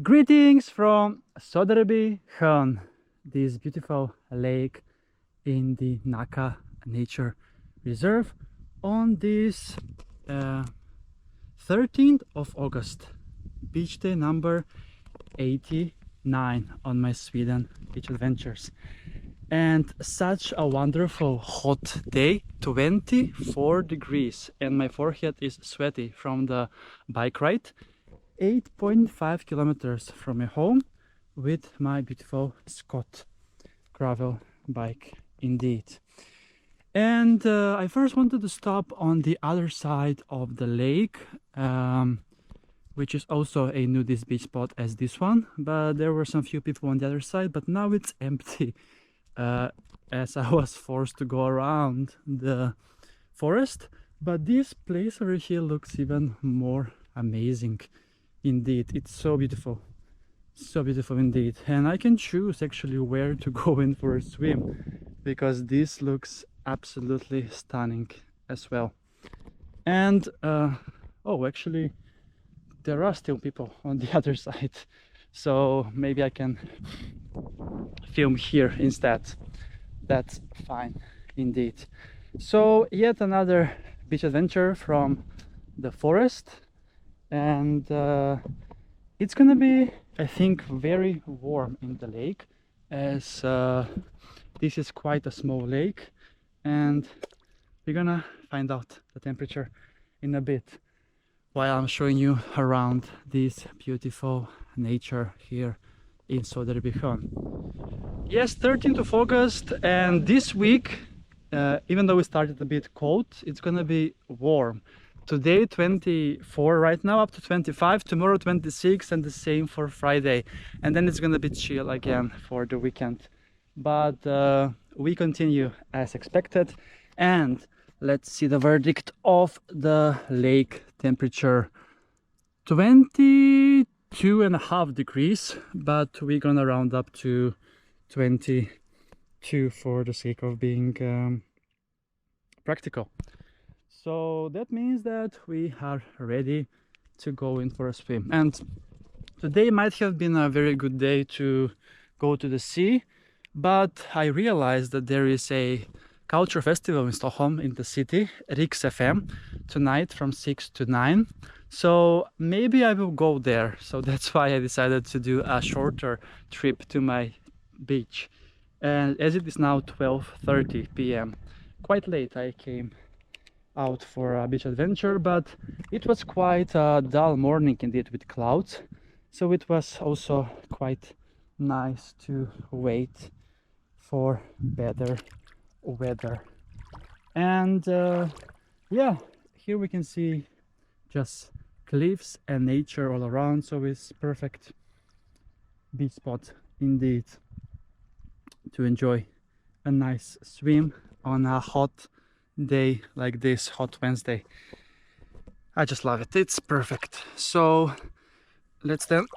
Greetings from Söderbysjön, this beautiful lake in the Nacka Nature Reserve on this 13th of August, beach day number 89 on my Sweden beach adventures. And such a wonderful hot day, 24 degrees, and my forehead is sweaty from the bike ride. 8.5 kilometers from my home with my beautiful Scott gravel bike indeed. And I first wanted to stop on the other side of the lake, which is also a nudist beach spot as this one, but there were some few people on the other side, but now it's empty, as I was forced to go around the forest. But this place over here looks even more amazing. Indeed, it's so beautiful indeed, and I can choose actually where to go in for a swim, because this looks absolutely stunning as well. And oh, actually there are still people on the other side, so maybe I can film here instead. That's fine indeed. So yet another beach adventure from the forest. And it's gonna be, I think, very warm in the lake, as this is quite a small lake, and we're gonna find out the temperature in a bit while I'm showing you around this beautiful nature here in Söderbysjön. Yes, 13th of August, and this week, even though we started a bit cold, it's gonna be warm. Today 24 right now, up to 25, tomorrow 26, and the same for Friday, and then it's gonna be chill again for the weekend. But we continue as expected, and let's see the verdict of the lake temperature. 22.5 degrees, but we're gonna round up to 22 for the sake of being practical. So that means that we are ready to go in for a swim. And today might have been a very good day to go to the sea, but I realized that there is a culture festival in Stockholm, in the city, Riks FM, tonight from 6 to 9. So maybe I will go there. So that's why I decided to do a shorter trip to my beach. And as it is now 12:30 p.m., quite late, I came out for a beach adventure, but it was quite a dull morning indeed with clouds, so it was also quite nice to wait for better weather. And yeah, here we can see just cliffs and nature all around, so it's perfect beach spot indeed to enjoy a nice swim on a hot day like this, hot Wednesday. I just love it, it's perfect. So let's then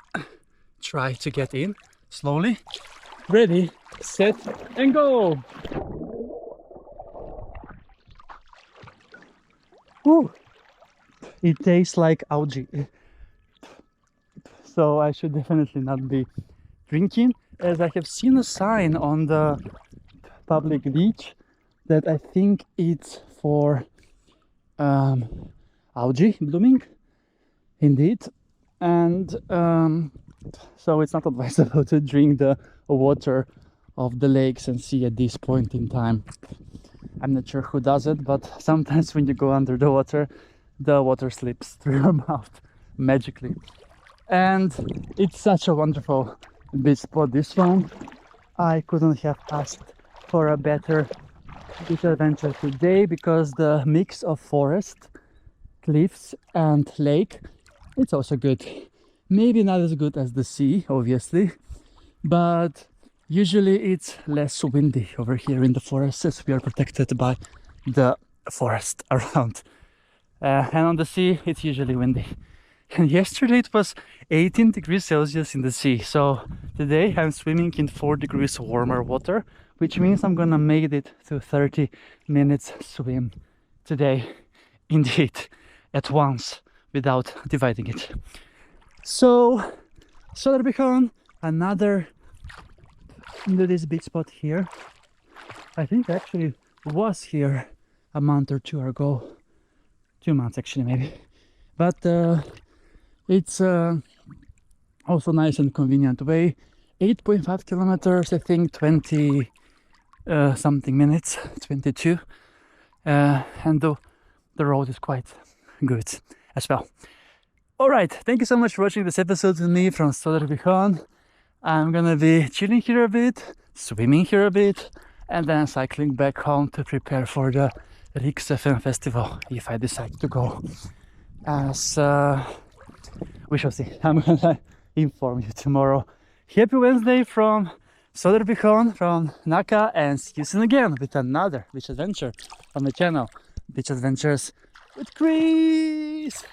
try to get in slowly. Ready, set, and go. Woo. It tastes like algae, so I should definitely not be drinking, as I have seen a sign on the public beach that I think it's for algae blooming indeed, and so it's not advisable to drink the water of the lakes and sea at this point in time. I'm not sure who does it, but sometimes when you go under the water slips through your mouth magically. And it's such a wonderful beach spot, this one. I couldn't have asked for a better beach adventure today, because the mix of forest, cliffs and lake, it's also good. Maybe not as good as the sea, obviously, but usually it's less windy over here in the forest, as we are protected by the forest around. And on the sea it's usually windy. And yesterday it was 18 degrees Celsius in the sea, so today I'm swimming in 4 degrees warmer water, which means I'm gonna make it to 30 minutes swim today, indeed, at once, without dividing it. So Söderbysjön, another nudist beach spot here. I think I actually was here a month or two ago. 2 months actually, maybe. But it's also nice and convenient way. 8.5 kilometers, I think 20 something minutes, 22. And the road is quite good as well. Alright, thank you so much for watching this episode with me from Söderbysjön. I'm gonna be chilling here a bit, swimming here a bit, and then cycling back home to prepare for the Riksfn festival if I decide to go. As we shall see. I'm gonna inform you tomorrow. Happy Wednesday from Söderbysjön, from Nacka, and see you soon again with another beach adventure on the channel. Beach Adventures with Chris!